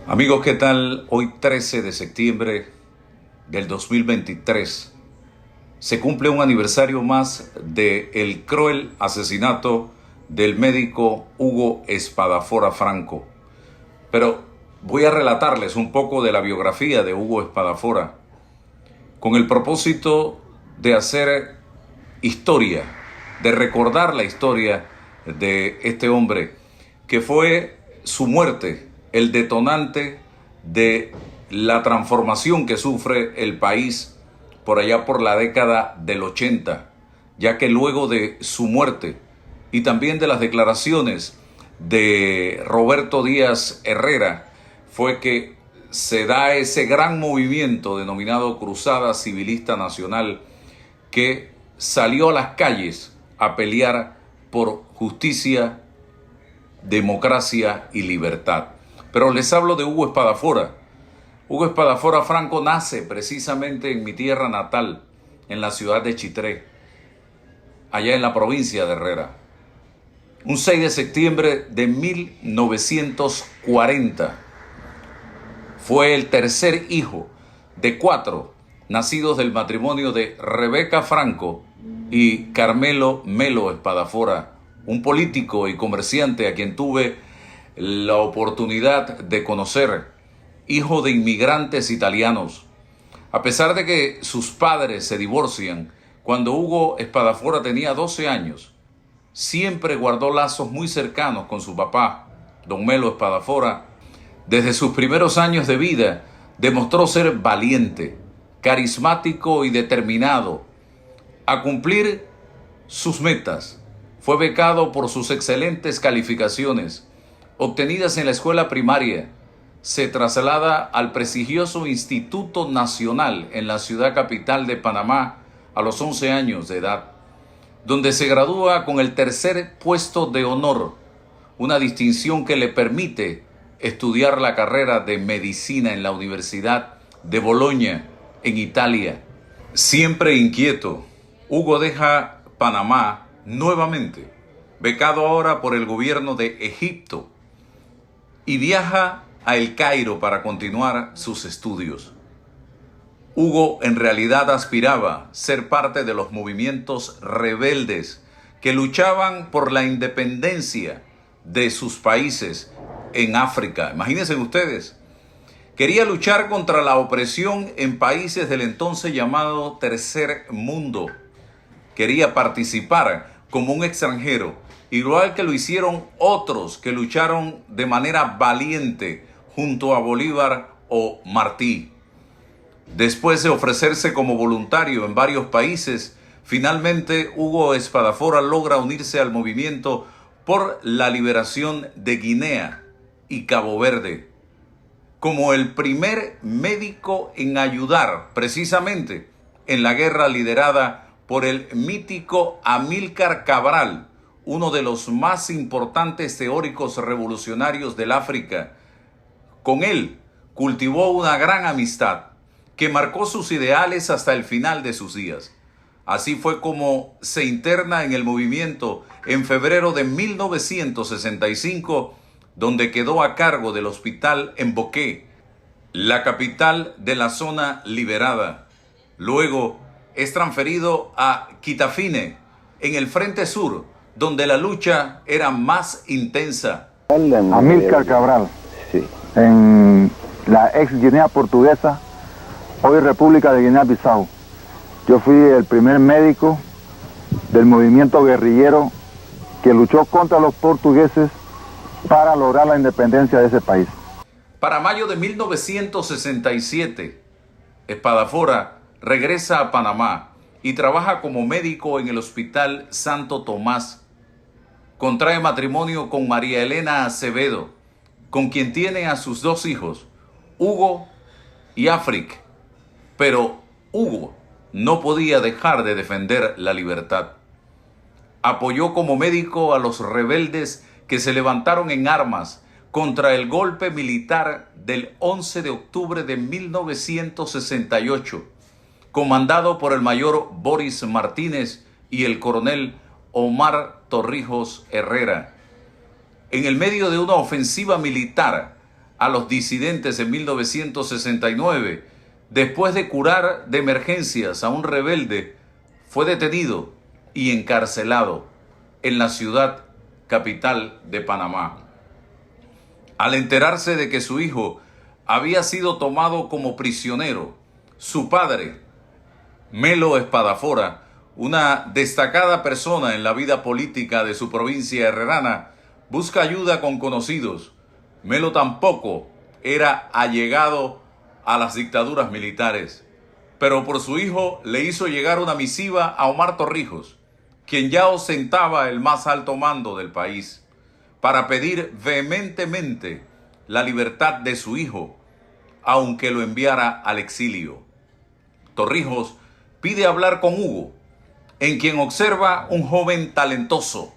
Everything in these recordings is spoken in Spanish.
Amigos, ¿qué tal? Hoy 13 de septiembre del 2023 se cumple un aniversario más del cruel asesinato del médico Hugo Espadafora Franco. Pero voy a relatarles un poco de la biografía de Hugo Espadafora con el propósito de hacer historia, de recordar la historia de este hombre que fue su muerte el detonante de la transformación que sufre el país por allá por la década del 80, ya que luego de su muerte y también de las declaraciones de Roberto Díaz Herrera fue que se da ese gran movimiento denominado Cruzada Civilista Nacional que salió a las calles a pelear por justicia, democracia y libertad. Pero les hablo de Hugo Espadafora. Hugo Espadafora Franco nace precisamente en mi tierra natal, en la ciudad de Chitré, allá en la provincia de Herrera. Un 6 de septiembre de 1940. Fue el tercer hijo de 4 nacidos del matrimonio de Rebeca Franco y Carmelo Melo Espadafora, un político y comerciante a quien tuve la oportunidad de conocer, hijo de inmigrantes italianos. A pesar de que sus padres se divorcian cuando Hugo Espadafora tenía 12 años, siempre guardó lazos muy cercanos con su papá, don Melo Espadafora. Desde sus primeros años de vida demostró ser valiente, carismático y determinado a cumplir sus metas. Fue becado por sus excelentes calificaciones obtenidas en la escuela primaria. Se traslada al prestigioso Instituto Nacional en la ciudad capital de Panamá a los 11 años de edad, donde se gradúa con el tercer puesto de honor, una distinción que le permite estudiar la carrera de medicina en la Universidad de Bolonia, en Italia. Siempre inquieto, Hugo deja Panamá nuevamente, becado ahora por el gobierno de Egipto, y viaja a El Cairo para continuar sus estudios. Hugo en realidad aspiraba ser parte de los movimientos rebeldes que luchaban por la independencia de sus países en África. Imagínense ustedes, quería luchar contra la opresión en países del entonces llamado Tercer Mundo. Quería participar como un extranjero, igual que lo hicieron otros que lucharon de manera valiente junto a Bolívar o Martí. Después de ofrecerse como voluntario en varios países, finalmente Hugo Espadafora logra unirse al movimiento por la liberación de Guinea y Cabo Verde, como el primer médico en ayudar precisamente en la guerra liderada por el mítico Amílcar Cabral, uno de los más importantes teóricos revolucionarios del África. Con él cultivó una gran amistad que marcó sus ideales hasta el final de sus días. Así fue como se interna en el movimiento en febrero de 1965, donde quedó a cargo del hospital en Boqué, la capital de la zona liberada. Luego es transferido a Quitafine, en el Frente Sur, donde la lucha era más intensa. Amílcar Cabral, Sí. en la ex Guinea Portuguesa, hoy República de Guinea-Bissau. Yo fui el primer médico del movimiento guerrillero que luchó contra los portugueses para lograr la independencia de ese país. Para mayo de 1967, Espadafora regresa a Panamá y trabaja como médico en el Hospital Santo Tomás. Contrae matrimonio con María Elena Acevedo, con quien tiene a sus 2 hijos, Hugo y Afric. Pero Hugo no podía dejar de defender la libertad. Apoyó como médico a los rebeldes que se levantaron en armas contra el golpe militar del 11 de octubre de 1968, comandado por el mayor Boris Martínez y el coronel Omar Torrijos Herrera. En el medio de una ofensiva militar a los disidentes en 1969, después de curar de emergencias a un rebelde, fue detenido y encarcelado en la ciudad capital de Panamá. Al enterarse de que su hijo había sido tomado como prisionero, su padre, Melo Espadafora, una destacada persona en la vida política de su provincia herrerana, busca ayuda con conocidos. Melo tampoco era allegado a las dictaduras militares, pero por su hijo le hizo llegar una misiva a Omar Torrijos, quien ya ostentaba el más alto mando del país, para pedir vehementemente la libertad de su hijo, aunque lo enviara al exilio. Torrijos pide hablar con Hugo, en quien observa un joven talentoso,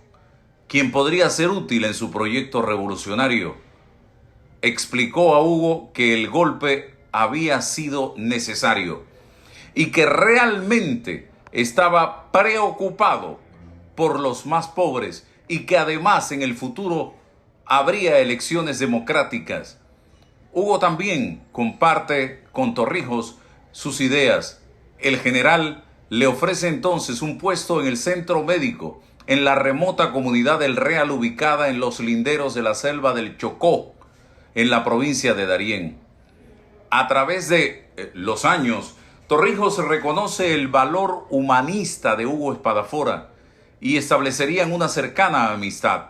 quien podría ser útil en su proyecto revolucionario. Explicó a Hugo que el golpe había sido necesario y que realmente estaba preocupado por los más pobres y que además en el futuro habría elecciones democráticas. Hugo también comparte con Torrijos sus ideas. El general le ofrece entonces un puesto en el centro médico en la remota comunidad del Real ubicada en los linderos de la selva del Chocó, en la provincia de Darién. A través de los años, Torrijos reconoce el valor humanista de Hugo Espadafora y establecerían una cercana amistad.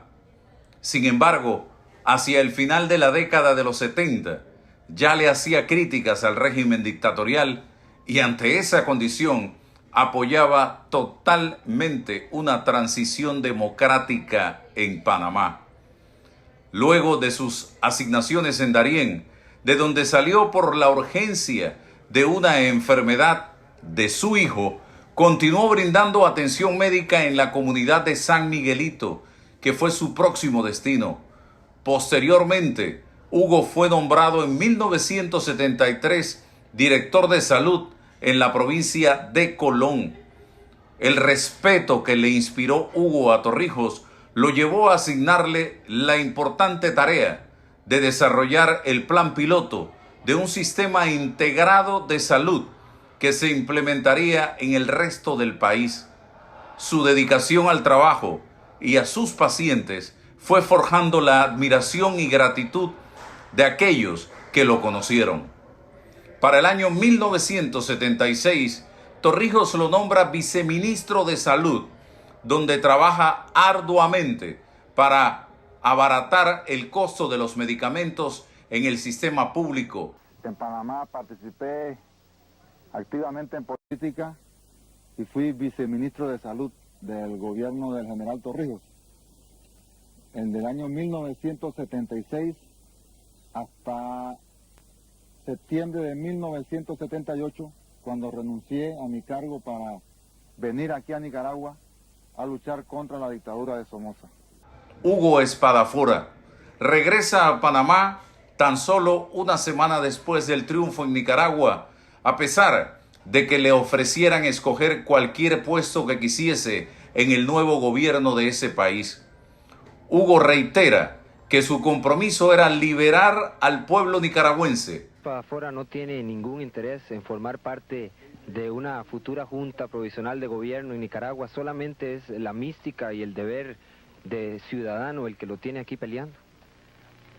Sin embargo, hacia el final de la década de los 70, ya le hacía críticas al régimen dictatorial y ante esa condición apoyaba totalmente una transición democrática en Panamá. Luego de sus asignaciones en Darién, de donde salió por la urgencia de una enfermedad de su hijo, continuó brindando atención médica en la comunidad de San Miguelito, que fue su próximo destino. Posteriormente, Hugo fue nombrado en 1973 director de salud en la provincia de Colón. El respeto que le inspiró Hugo a Torrijos lo llevó a asignarle la importante tarea de desarrollar el plan piloto de un sistema integrado de salud que se implementaría en el resto del país. Su dedicación al trabajo y a sus pacientes fue forjando la admiración y gratitud de aquellos que lo conocieron. Para el año 1976, Torrijos lo nombra viceministro de Salud, donde trabaja arduamente para abaratar el costo de los medicamentos en el sistema público. En Panamá participé activamente en política y fui viceministro de Salud del gobierno del general Torrijos. En el año 1976 hasta septiembre de 1978, cuando renuncié a mi cargo para venir aquí a Nicaragua a luchar contra la dictadura de Somoza. Hugo Espadafora regresa a Panamá tan solo una semana después del triunfo en Nicaragua, a pesar de que le ofrecieran escoger cualquier puesto que quisiese en el nuevo gobierno de ese país. Hugo reitera que su compromiso era liberar al pueblo nicaragüense. Espadafora no tiene ningún interés en formar parte de una futura junta provisional de gobierno en Nicaragua, solamente es la mística y el deber de ciudadano el que lo tiene aquí peleando.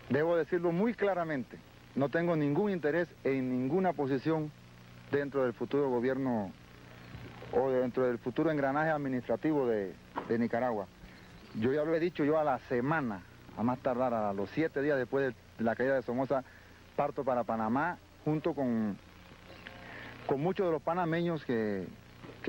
Debo decirlo muy claramente, no tengo ningún interés en ninguna posición dentro del futuro gobierno o dentro del futuro engranaje administrativo de Nicaragua. Yo ya lo he dicho, yo a la semana, a más tardar a los 7 días después de la caída de Somoza, parto para Panamá junto con muchos de los panameños que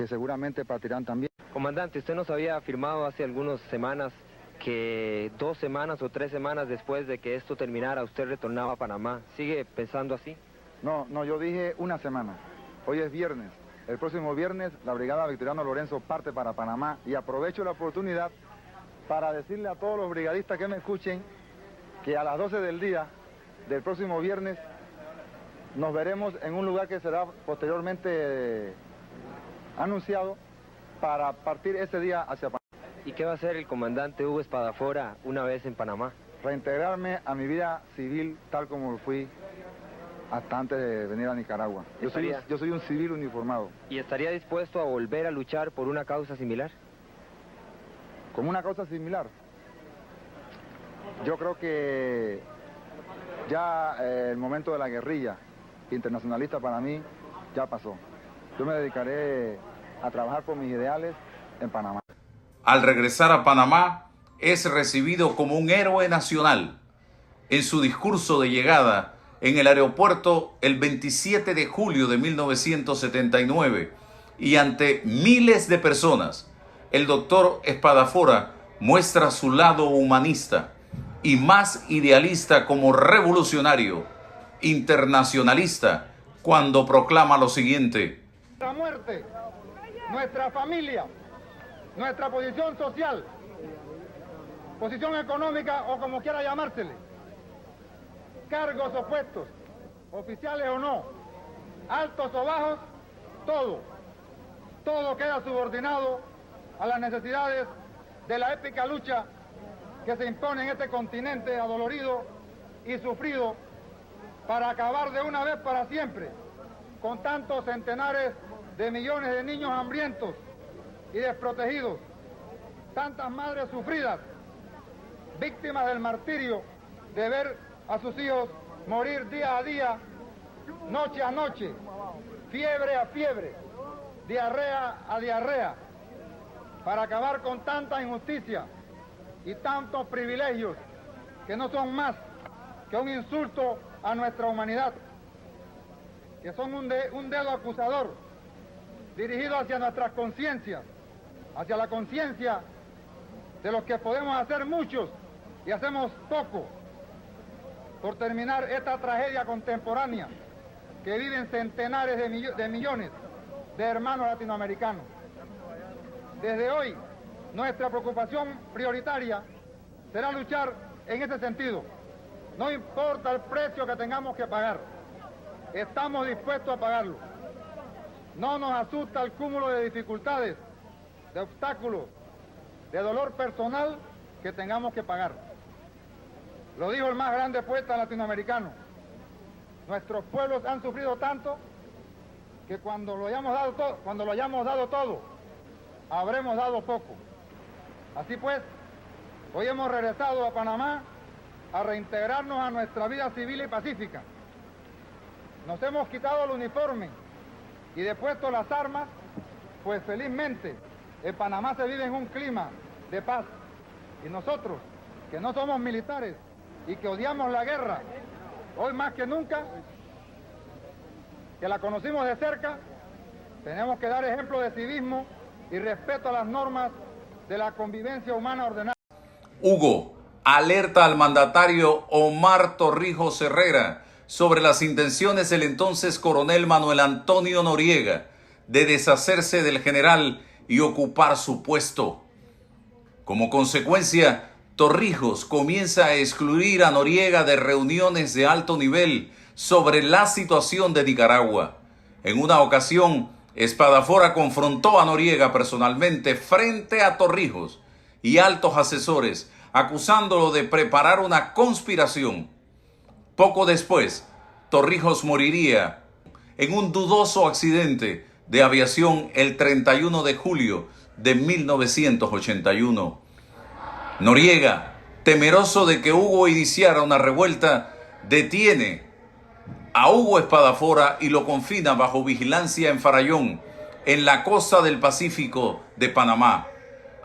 seguramente partirán también. Comandante, usted nos había afirmado hace algunas semanas que 2 semanas o 3 semanas después de que esto terminara, usted retornaba a Panamá. ¿Sigue pensando así? No, yo dije una semana. Hoy es viernes. El próximo viernes la Brigada Victoriano Lorenzo parte para Panamá y aprovecho la oportunidad para decirle a todos los brigadistas que me escuchen que a las 12 del día del próximo viernes nos veremos en un lugar que será posteriormente anunciado para partir ese día hacia Panamá. ¿Y qué va a hacer el comandante Hugo Espadafora una vez en Panamá? reintegrarme a mi vida civil tal como lo fui hasta antes de venir a Nicaragua. Yo soy un civil uniformado. ¿Y estaría dispuesto a volver a luchar por una causa similar? ¿Como una causa similar? Yo creo que ya el momento de la guerrilla internacionalista para mí ya pasó. Yo me dedicaré a trabajar por mis ideales en Panamá. Al regresar a Panamá, es recibido como un héroe nacional. En su discurso de llegada en el aeropuerto el 27 de julio de 1979 y ante miles de personas, el doctor Espadafora muestra su lado humanista y más idealista como revolucionario, internacionalista, cuando proclama lo siguiente: nuestra muerte, nuestra familia, nuestra posición social, posición económica o como quiera llamársele, cargos o puestos, oficiales o no, altos o bajos, todo queda subordinado a las necesidades de la épica lucha que se impone en este continente adolorido y sufrido para acabar de una vez para siempre con tantos centenares de millones de niños hambrientos y desprotegidos, tantas madres sufridas, víctimas del martirio de ver a sus hijos morir día a día, noche a noche, fiebre a fiebre, diarrea a diarrea, para acabar con tanta injusticia y tantos privilegios que no son más que un insulto a nuestra humanidad, que son un dedo acusador dirigido hacia nuestras conciencias, hacia la conciencia de los que podemos hacer muchos y hacemos poco por terminar esta tragedia contemporánea que viven centenares de millones de hermanos latinoamericanos. Desde hoy, nuestra preocupación prioritaria será luchar en ese sentido. No importa el precio que tengamos que pagar, estamos dispuestos a pagarlo. No nos asusta el cúmulo de dificultades, de obstáculos, de dolor personal que tengamos que pagar. Lo dijo el más grande poeta latinoamericano: nuestros pueblos han sufrido tanto que cuando lo hayamos dado todo, habremos dado poco. Así pues, hoy hemos regresado a Panamá a reintegrarnos a nuestra vida civil y pacífica. Nos hemos quitado el uniforme y depuesto las armas, pues felizmente en Panamá se vive en un clima de paz. Y nosotros, que no somos militares y que odiamos la guerra, hoy más que nunca, que la conocimos de cerca, tenemos que dar ejemplo de civismo y respeto a las normas de la convivencia humana ordenada. Hugo alerta al mandatario Omar Torrijos Herrera sobre las intenciones del entonces coronel Manuel Antonio Noriega de deshacerse del general y ocupar su puesto. Como consecuencia, Torrijos comienza a excluir a Noriega de reuniones de alto nivel sobre la situación de Nicaragua. En una ocasión, Espadafora confrontó a Noriega personalmente frente a Torrijos y altos asesores, acusándolo de preparar una conspiración. Poco después, Torrijos moriría en un dudoso accidente de aviación el 31 de julio de 1981. Noriega, temeroso de que Hugo iniciara una revuelta, detiene a Hugo Espadafora y lo confina bajo vigilancia en Farallón, en la costa del Pacífico de Panamá.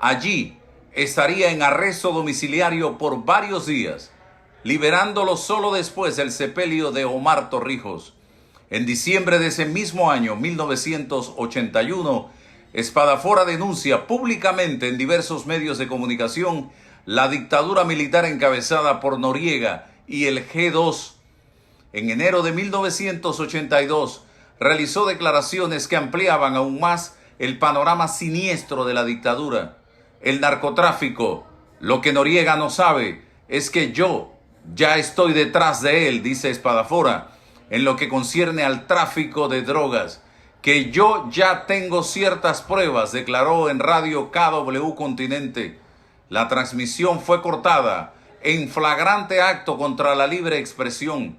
Allí estaría en arresto domiciliario por varios días, liberándolo solo después del sepelio de Omar Torrijos. En diciembre de ese mismo año, 1981, Espadafora denuncia públicamente en diversos medios de comunicación la dictadura militar encabezada por Noriega y el G2. En enero de 1982, realizó declaraciones que ampliaban aún más el panorama siniestro de la dictadura. El narcotráfico. Lo que Noriega no sabe es que yo ya estoy detrás de él, dice Espadafora, en lo que concierne al tráfico de drogas, que yo ya tengo ciertas pruebas, declaró en Radio KW Continente. La transmisión fue cortada en flagrante acto contra la libre expresión.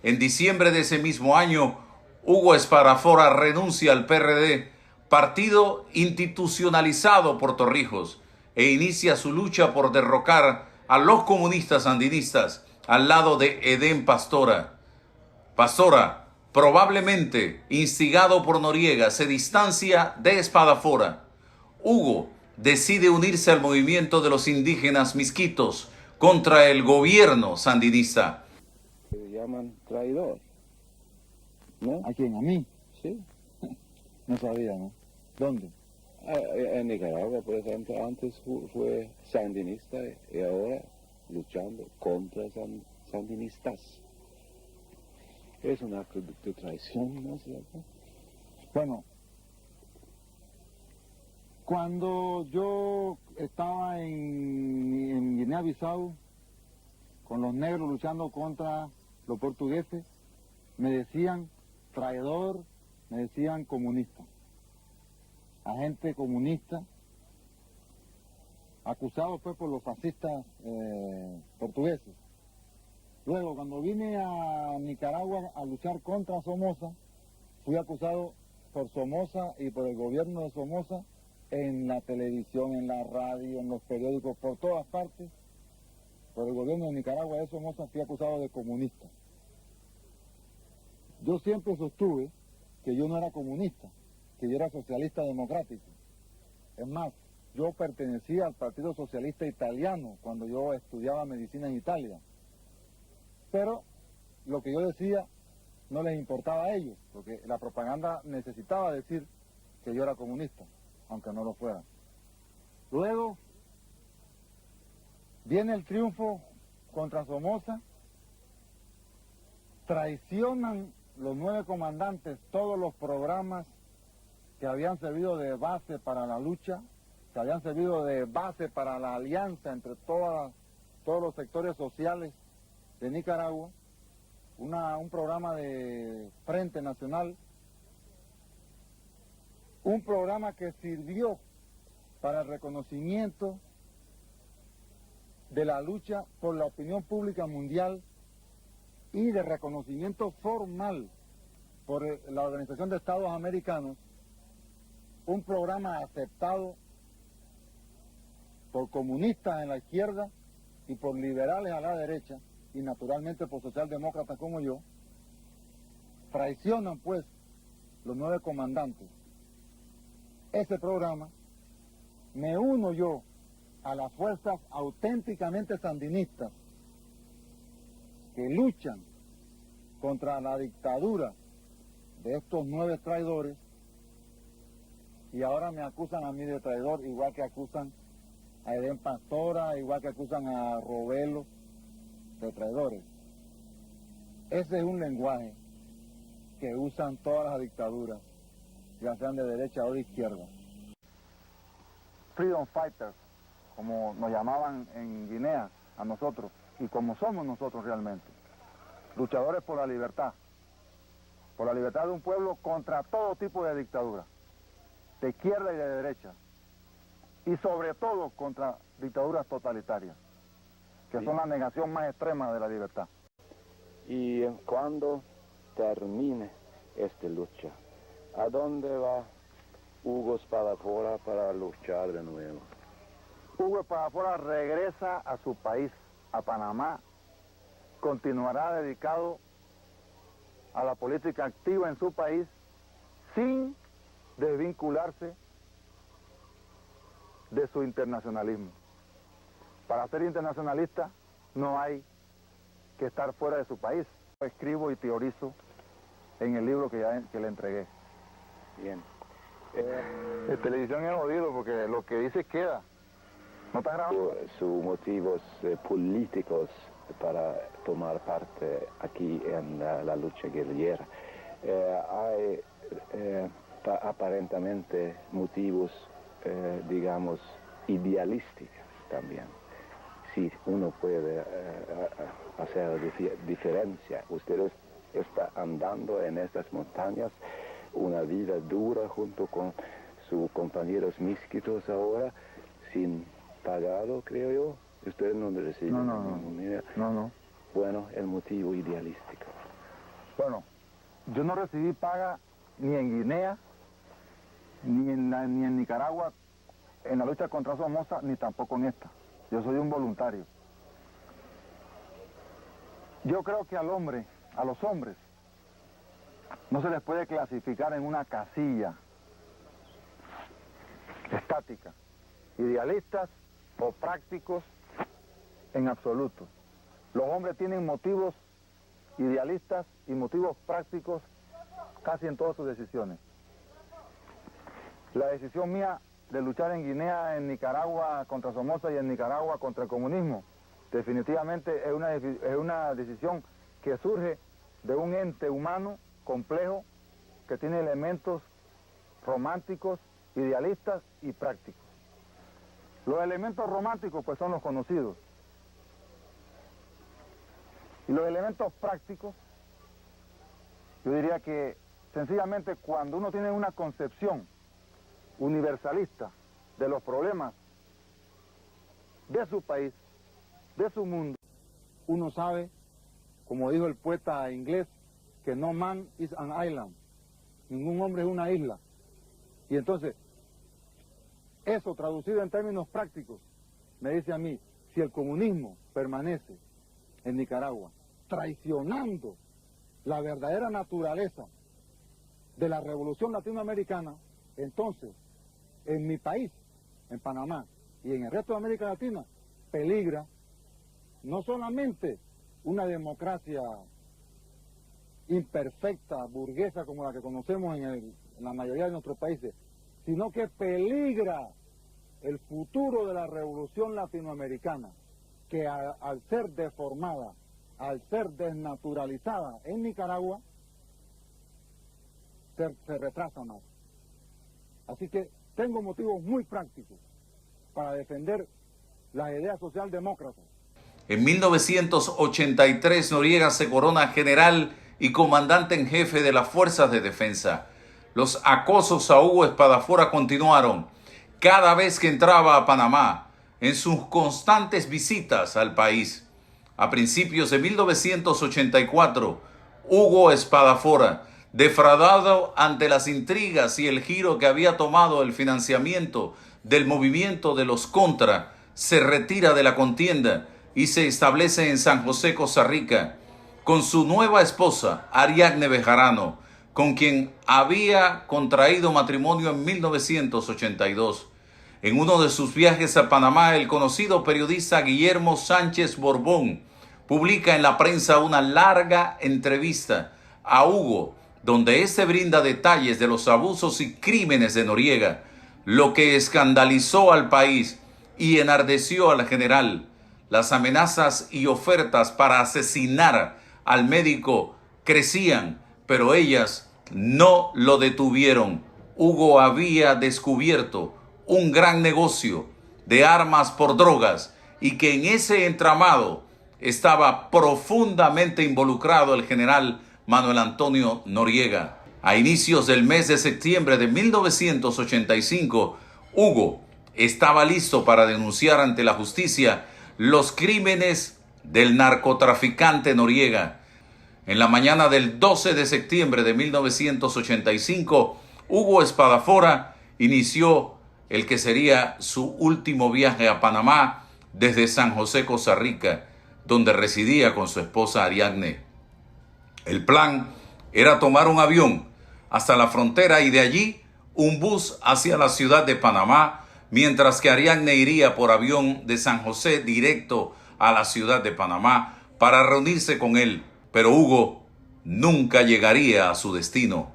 En diciembre de ese mismo año, Hugo Espadafora renuncia al PRD, partido institucionalizado por Torrijos, e inicia su lucha por derrocar a los comunistas sandinistas al lado de Edén Pastora. Pastora, probablemente instigado por Noriega, se distancia de Espadafora. Hugo decide unirse al movimiento de los indígenas misquitos contra el gobierno sandinista. Se llaman traidor, ¿no? ¿A quién? ¿A mí? Sí. No sabía, ¿no? ¿Dónde? En Nicaragua, por ejemplo, antes fue sandinista y ahora luchando contra sandinistas. Es un acto de traición, ¿no es cierto? Bueno, cuando yo estaba en Guinea-Bissau, con los negros luchando contra los portugueses, me decían traidor, me decían comunista. Agente comunista, acusado pues por los fascistas portugueses. Luego, cuando vine a Nicaragua a luchar contra Somoza, fui acusado por Somoza y por el gobierno de Somoza en la televisión, en la radio, en los periódicos, por todas partes. Por el gobierno de Nicaragua de Somoza fui acusado de comunista. Yo siempre sostuve que yo no era comunista, que yo era socialista democrático. Es más, yo pertenecía al Partido Socialista Italiano cuando yo estudiaba medicina en Italia. Pero lo que yo decía no les importaba a ellos, porque la propaganda necesitaba decir que yo era comunista, aunque no lo fuera. Luego viene el triunfo contra Somoza, traicionan los 9 comandantes todos los programas que habían servido de base para la lucha, que habían servido de base para la alianza entre todos los sectores sociales de Nicaragua, un programa de Frente Nacional, un programa que sirvió para el reconocimiento de la lucha por la opinión pública mundial y de reconocimiento formal por la Organización de Estados Americanos, un programa aceptado por comunistas en la izquierda y por liberales a la derecha, y naturalmente por socialdemócratas como yo. Traicionan pues los 9 comandantes ese programa. Me uno yo a las fuerzas auténticamente sandinistas que luchan contra la dictadura de estos 9 traidores, y ahora me acusan a mí de traidor, igual que acusan a Edén Pastora, igual que acusan a Robelo de traidores. Ese es un lenguaje que usan todas las dictaduras, ya sean de derecha o de izquierda. Freedom fighters, como nos llamaban en Guinea a nosotros, y como somos nosotros realmente. Luchadores por la libertad de un pueblo contra todo tipo de dictadura, de izquierda y de derecha, y sobre todo contra dictaduras totalitarias, que son la negación más extrema de la libertad. Y cuando termine esta lucha, ¿a dónde va Hugo Espadafora para luchar de nuevo? Hugo Espadafora regresa a su país, a Panamá, continuará dedicado a la política activa en su país, sin desvincularse de su internacionalismo. Para ser internacionalista no hay que estar fuera de su país. Escribo y teorizo en el libro que le entregué. Bien. En televisión es jodido porque lo que dice queda. ¿No está grabando? Sus motivos políticos para tomar parte aquí en la lucha guerrillera. Hay aparentemente motivos, digamos, idealísticos también. Si uno puede hacer diferencia. Ustedes están andando en estas montañas una vida dura junto con sus compañeros misquitos ahora, sin pagado, creo yo. Usted no recibe ninguna idea. No. Bueno, el motivo idealístico. Bueno, yo no recibí paga ni en Guinea, ni en Nicaragua, en la lucha contra Somoza, ni tampoco en esta. Yo soy un voluntario. Yo creo que a los hombres, no se les puede clasificar en una casilla estática, idealistas o prácticos en absoluto. Los hombres tienen motivos idealistas y motivos prácticos casi en todas sus decisiones. La decisión mía de luchar en Guinea, en Nicaragua contra Somoza y en Nicaragua contra el comunismo, definitivamente es una decisión que surge de un ente humano complejo que tiene elementos románticos, idealistas y prácticos. Los elementos románticos pues son los conocidos. Y los elementos prácticos, yo diría que sencillamente cuando uno tiene una concepción universalista de los problemas de su país, de su mundo, uno sabe, como dijo el poeta inglés, que no man is an island, ningún hombre es una isla. Y entonces, eso traducido en términos prácticos, me dice a mí, si el comunismo permanece en Nicaragua, traicionando la verdadera naturaleza de la revolución latinoamericana, entonces, en mi país, en Panamá, y en el resto de América Latina, peligra no solamente una democracia imperfecta, burguesa, como la que conocemos en la mayoría de nuestros países, sino que peligra el futuro de la revolución latinoamericana, que al ser deformada, al ser desnaturalizada en Nicaragua, se retrasa más. Así que tengo motivos muy prácticos para defender las ideas socialdemócratas. En 1983 Noriega se corona general y comandante en jefe de las Fuerzas de Defensa. Los acosos a Hugo Espadafora continuaron cada vez que entraba a Panamá en sus constantes visitas al país. A principios de 1984, Hugo Espadafora, defraudado ante las intrigas y el giro que había tomado el financiamiento del movimiento de los Contra, se retira de la contienda y se establece en San José, Costa Rica, con su nueva esposa, Ariadne Bejarano, con quien había contraído matrimonio en 1982. En uno de sus viajes a Panamá, el conocido periodista Guillermo Sánchez Borbón publica en la prensa una larga entrevista a Hugo, donde éste brinda detalles de los abusos y crímenes de Noriega, lo que escandalizó al país y enardeció al general. Las amenazas y ofertas para asesinar al médico crecían, pero ellas no lo detuvieron. Hugo había descubierto un gran negocio de armas por drogas y que en ese entramado estaba profundamente involucrado el general Manuel Antonio Noriega. A inicios del mes de septiembre de 1985, Hugo estaba listo para denunciar ante la justicia los crímenes del narcotraficante Noriega. En la mañana del 12 de septiembre de 1985, Hugo Espadafora inició el que sería su último viaje a Panamá desde San José, Costa Rica, donde residía con su esposa Ariadne. El plan era tomar un avión hasta la frontera y de allí un bus hacia la ciudad de Panamá, mientras que Ariadne iría por avión de San José directo a la ciudad de Panamá para reunirse con él. Pero Hugo nunca llegaría a su destino.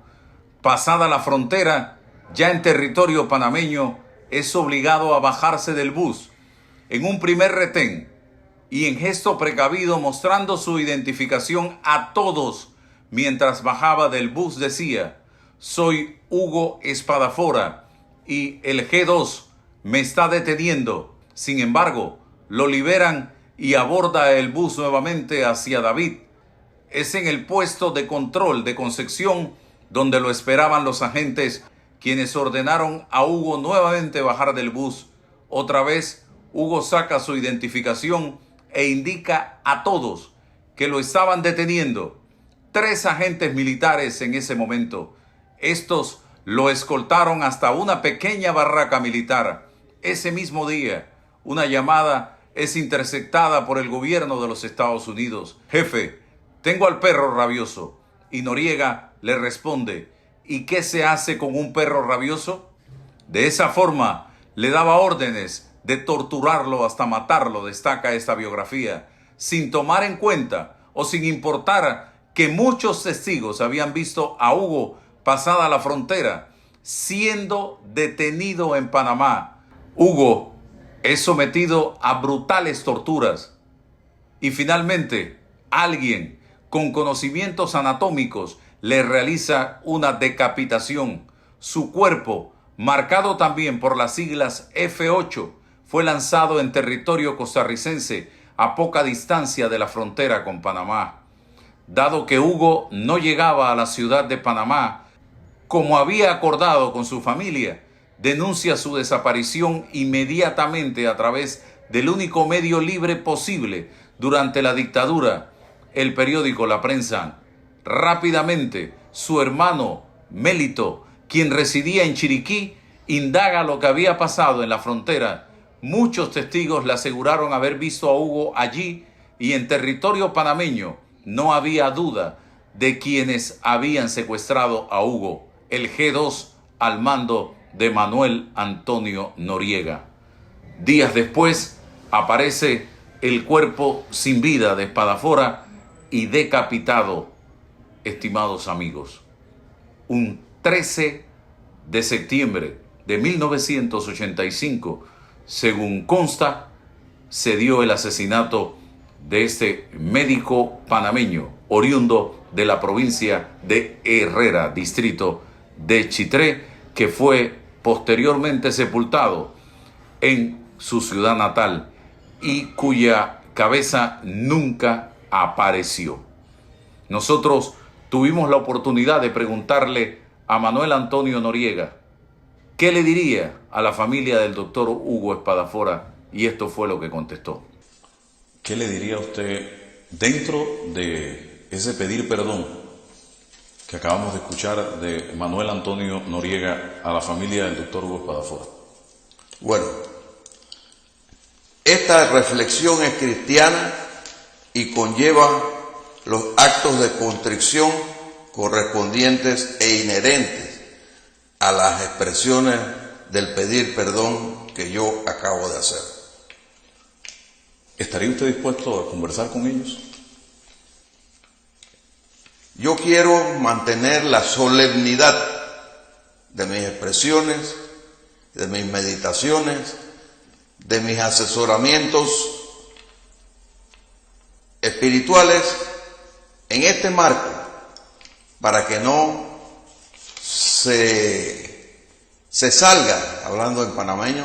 Pasada la frontera, ya en territorio panameño, es obligado a bajarse del bus en un primer retén y en gesto precavido, mostrando su identificación a todos. Mientras bajaba del bus decía: soy Hugo Espadafora y el G2 me está deteniendo. Sin embargo, lo liberan y aborda el bus nuevamente hacia David. Es en el puesto de control de Concepción donde lo esperaban los agentes, quienes ordenaron a Hugo nuevamente bajar del bus. Otra vez, Hugo saca su identificación e indica a todos que lo estaban deteniendo. 3 agentes militares en ese momento. Estos lo escoltaron hasta una pequeña barraca militar. Ese mismo día, una llamada es interceptada por el gobierno de los Estados Unidos. Jefe, tengo al perro rabioso. Y Noriega le responde, ¿y qué se hace con un perro rabioso? De esa forma, le daba órdenes de torturarlo hasta matarlo, destaca esta biografía, sin tomar en cuenta o sin importar que muchos testigos habían visto a Hugo pasada la frontera, siendo detenido en Panamá. Hugo es sometido a brutales torturas y finalmente alguien con conocimientos anatómicos le realiza una decapitación. Su cuerpo, marcado también por las siglas F8, fue lanzado en territorio costarricense a poca distancia de la frontera con Panamá. Dado que Hugo no llegaba a la ciudad de Panamá, como había acordado con su familia, denuncia su desaparición inmediatamente a través del único medio libre posible durante la dictadura, el periódico La Prensa. Rápidamente, su hermano Mélito, quien residía en Chiriquí, indaga lo que había pasado en la frontera. Muchos testigos le aseguraron haber visto a Hugo allí y en territorio panameño. No había duda de quienes habían secuestrado a Hugo, el G2 al mando de Manuel Antonio Noriega. Días después aparece el cuerpo sin vida de Espadafora y decapitado, estimados amigos. Un 13 de septiembre de 1985, según consta, se dio el asesinato de este médico panameño, oriundo de la provincia de Herrera, distrito de Chitré, que fue posteriormente sepultado en su ciudad natal y cuya cabeza nunca apareció. Nosotros tuvimos la oportunidad de preguntarle a Manuel Antonio Noriega qué le diría a la familia del doctor Hugo Espadafora, y esto fue lo que contestó. ¿Qué le diría a usted dentro de ese pedir perdón que acabamos de escuchar de Manuel Antonio Noriega a la familia del doctor Hugo Espadafora? Bueno, esta reflexión es cristiana y conlleva los actos de contrición correspondientes e inherentes a las expresiones del pedir perdón que yo acabo de hacer. ¿Estaría usted dispuesto a conversar con ellos? Yo quiero mantener la solemnidad de mis expresiones, de mis meditaciones, de mis asesoramientos espirituales en este marco, para que no se salga, hablando en panameño,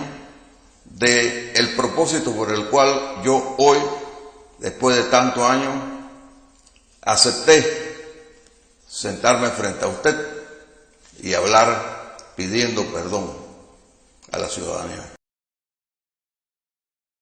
del propósito por el cual yo hoy, después de tantos años, acepté sentarme frente a usted y hablar pidiendo perdón a la ciudadanía.